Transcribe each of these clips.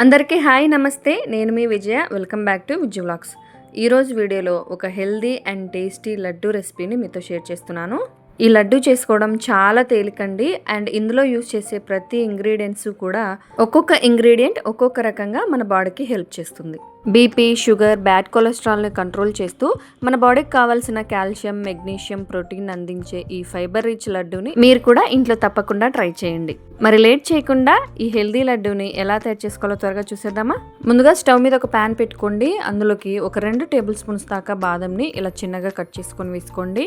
అందరికీ హాయ్ నమస్తే, నేను మీ Vijaya. Welcome back to Vijay vlogs. ఈరోజు వీడియోలో ఒక హెల్దీ అండ్ టేస్టీ లడ్డు రెసిపీని మీతో షేర్ చేస్తున్నాను. ఈ లడ్డు చేసుకోవడం చాలా తేలికండి. అండ్ ఇందులో యూజ్ చేసే ప్రతి ఇంగ్రీడియంట్స్ కూడా ఒక్కొక్క ఇంగ్రీడియంట్ ఒక్కొక్క రకంగా మన బాడీకి హెల్ప్ చేస్తుంది. బీపీ, షుగర్, బ్యాడ్ కొలెస్ట్రాల్ని కంట్రోల్ చేస్తూ మన బాడీకి కావాల్సిన కాల్షియం, మెగ్నీషియం, ప్రోటీన్ అందించే ఈ ఫైబర్ రిచ్ లడ్డూని మీరు కూడా ఇంట్లో తప్పకుండా ట్రై చేయండి. మరి లేట్ చేయకుండా ఈ హెల్దీ లడ్డూని ఎలా తయారు చేసుకోవాలో త్వరగా చూసేద్దామా. ముందుగా స్టవ్ మీద ఒక ప్యాన్ పెట్టుకోండి. అందులోకి ఒక 2 టేబుల్ స్పూన్స్ దాకా బాదంని ఇలా చిన్నగా కట్ చేసుకొని వేసుకోండి.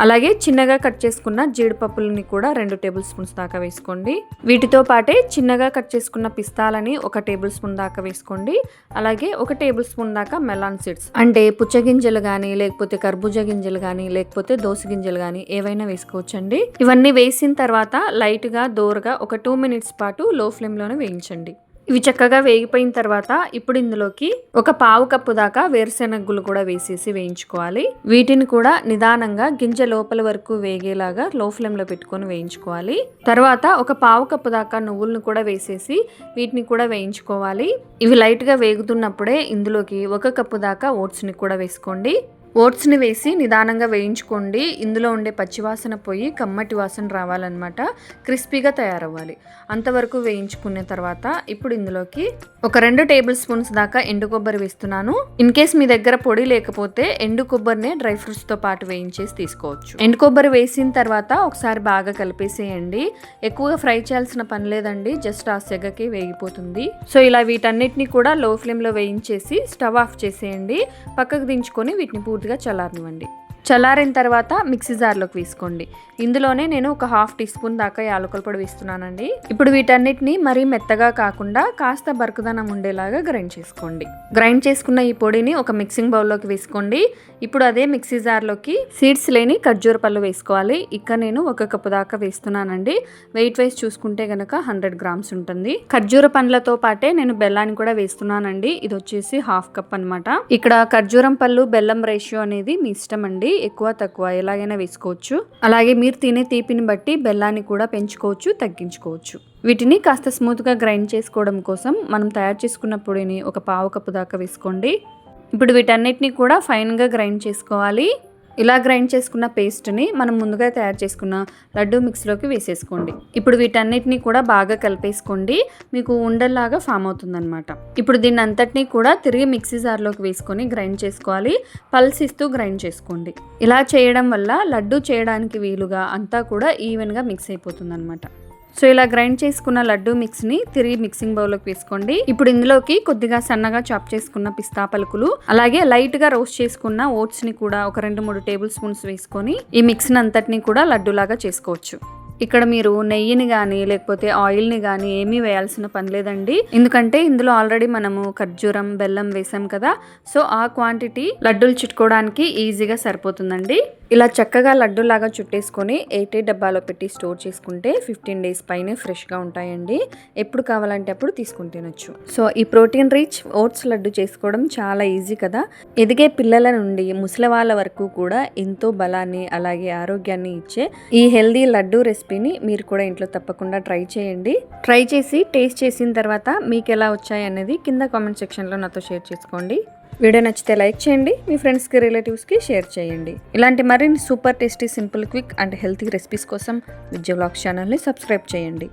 అలాగే చిన్నగా కట్ చేసుకున్న జీడిపప్పులని కూడా 2 టేబుల్ స్పూన్స్ దాకా వేసుకోండి. వీటితో పాటే చిన్నగా కట్ చేసుకున్న పిస్తాలని 1 టేబుల్ స్పూన్ దాకా వేసుకోండి. అలాగే 1 టేబుల్ స్పూన్ దాకా మెలాన్ సీడ్స్ అంటే పుచ్చగింజలు కానీ, లేకపోతే కర్బూజా గింజలు కానీ, లేకపోతే దోస గింజలు కానీ ఏవైనా వేసుకోవచ్చండి. ఇవన్నీ వేసిన తర్వాత లైట్గా దోరగా ఒక 2 మినిట్స్ పాటు లో ఫ్లేమ్లోనే వేయించండి. ఇవి చక్కగా వేగిపోయిన తర్వాత ఇప్పుడు ఇందులోకి ఒక 1/2 కప్పు దాకా వేరుశెనగ కూడా వేసేసి వేయించుకోవాలి. వీటిని కూడా నిదానంగా గింజ లోపల వరకు వేగేలాగా లో ఫ్లేమ్లో పెట్టుకొని వేయించుకోవాలి. తర్వాత ఒక 1/2 కప్పు దాకా నువ్వులను కూడా వేసేసి వీటిని కూడా వేయించుకోవాలి. ఇవి లైట్గా వేగుతున్నప్పుడే ఇందులోకి 1 కప్పు దాకా ఓట్స్ని కూడా వేసుకోండి. ఓట్స్ని వేసి నిదానంగా వేయించుకోండి. ఇందులో ఉండే పచ్చివాసన పోయి కమ్మటి వాసన రావాలన్నమాట. క్రిస్పీగా తయారవ్వాలి. అంతవరకు వేయించుకున్న తర్వాత ఇప్పుడు ఇందులోకి ఒక 2 టేబుల్ స్పూన్స్ దాకా ఎండు కొబ్బరి వేస్తున్నాను. ఇన్ కేస్ మీ దగ్గర పొడి లేకపోతే ఎండు కొబ్బరినే డ్రై ఫ్రూట్స్తో పాటు వేయించేసి తీసుకోవచ్చు. ఎండు కొబ్బరి వేసిన తర్వాత ఒకసారి బాగా కలిపేసేయండి. ఎక్కువగా ఫ్రై చేయాల్సిన పని లేదండి, జస్ట్ ఆ సెగకి వేగిపోతుంది. సో ఇలా వీటన్నిటిని కూడా లో ఫ్లేమ్లో వేయించేసి స్టవ్ ఆఫ్ చేసేయండి. పక్కకు దించుకొని వీటిని పూర్తిగా చల్లారనివ్వండి. చల్లారిన తర్వాత మిక్సీ జార్లోకి వేసుకోండి. ఇందులోనే నేను ఒక 1/2 టీ స్పూన్ దాకా యాలకుల పొడి వేస్తున్నానండి. ఇప్పుడు వీటన్నిటిని మరీ మెత్తగా కాకుండా కాస్త బరకుదనం ఉండేలాగా గ్రైండ్ చేసుకోండి. గ్రైండ్ చేసుకున్న ఈ పొడిని ఒక మిక్సింగ్ బౌల్లోకి వేసుకోండి. ఇప్పుడు అదే మిక్సీ జార్లోకి సీడ్స్ లేని ఖర్జూర పళ్ళు వేసుకోవాలి. ఇక్కడ నేను 1 కప్పు దాకా వేస్తున్నానండి. వెయిట్ వైజ్ చూసుకుంటే గనక 100 గ్రామ్స్ ఉంటుంది. ఖర్జూర పండ్లతో పాటే నేను బెల్లాన్ని కూడా వేస్తున్నానండి. ఇది వచ్చేసి 1/2 కప్ అనమాట. ఇక్కడ ఖర్జూరం పళ్ళు బెల్లం రేషియో అనేది మీ ఇష్టం అండి, ఎక్కువ తక్కువ ఎలాగైనా వేసుకోవచ్చు. అలాగే మీరు తినే తీపిని బట్టి బెల్లాన్ని కూడా పెంచుకోవచ్చు, తగ్గించుకోవచ్చు. వీటిని కాస్త స్మూత్గా గ్రైండ్ చేసుకోవడం కోసం మనం తయారు చేసుకున్న పొడిని ఒక 1/2 కప్పు దాకా వేసుకోండి. ఇప్పుడు వీటన్నిటిని కూడా ఫైన్గా గ్రైండ్ చేసుకోవాలి. ఇలా గ్రైండ్ చేసుకున్న పేస్ట్ని మనం ముందుగా తయారు చేసుకున్న లడ్డూ మిక్స్లోకి వేసేసుకోండి. ఇప్పుడు వీటన్నిటిని కూడా బాగా కలిపేసుకోండి. మీకు ఉండల్లాగా ఫామ్ అవుతుందన్నమాట. ఇప్పుడు దీన్ని అంతటినీ కూడా తిరిగి మిక్సీ జార్లోకి వేసుకొని గ్రైండ్ చేసుకోవాలి. పల్స్ ఇస్తూ గ్రైండ్ చేసుకోండి. ఇలా చేయడం వల్ల లడ్డూ చేయడానికి వీలుగా అంతా కూడా ఈవెన్గా మిక్స్ అయిపోతుందన్నమాట. సో ఇలా గ్రైండ్ చేసుకున్న లడ్డూ మిక్స్ని తిరిగి మిక్సింగ్ బౌల్లోకి వేసుకోండి. ఇప్పుడు ఇందులోకి కొద్దిగా సన్నగా చాప్ చేసుకున్న పిస్తా పలుకులు, అలాగే లైట్గా రోస్ట్ చేసుకున్న ఓట్స్ని కూడా ఒక 2-3 టేబుల్ స్పూన్స్ వేసుకొని ఈ మిక్స్ని అంతటినీ కూడా లడ్డూలాగా చేసుకోవచ్చు. ఇక్కడ మీరు నెయ్యిని కానీ లేకపోతే ఆయిల్ని కానీ ఏమీ వేయాల్సిన పని లేదండి. ఎందుకంటే ఇందులో ఆల్రెడీ మనము ఖర్జూరం, బెల్లం వేసాం కదా. సో ఆ క్వాంటిటీ లడ్డూలు చుట్టుకోవడానికి ఈజీగా సరిపోతుందండి. ఇలా చక్కగా లడ్డూలాగా చుట్టేసుకొని 8 డబ్బాలో పెట్టి స్టోర్ చేసుకుంటే 15 డేస్ పైనే ఫ్రెష్గా ఉంటాయండి. ఎప్పుడు కావాలంటే అప్పుడు తీసుకుని తినొచ్చు. సో ఈ ప్రోటీన్ రిచ్ ఓట్స్ లడ్డు చేసుకోవడం చాలా ఈజీ కదా. ఎదిగే పిల్లల నుండి ముసలి వాళ్ళ వరకు కూడా ఎంతో బలాన్ని అలాగే ఆరోగ్యాన్ని ఇచ్చే ఈ హెల్దీ లడ్డు రెసిపీని మీరు కూడా ఇంట్లో తప్పకుండా ట్రై చేయండి. ట్రై చేసి టేస్ట్ చేసిన తర్వాత మీకు ఎలా వచ్చాయి అనేది కింద కామెంట్ సెక్షన్లో నాతో షేర్ చేసుకోండి. వీడియో నచ్చితే లైక్ చేయండి. మీ ఫ్రెండ్స్కి, రిలేటివ్స్కి షేర్ చేయండి. ఇలాంటి మరిన్ని super tasty, simple, quick and healthy recipes కోసం విజయ్ వ్లాగ్స్ ఛానల్ని సబ్స్క్రైబ్ చేయండి.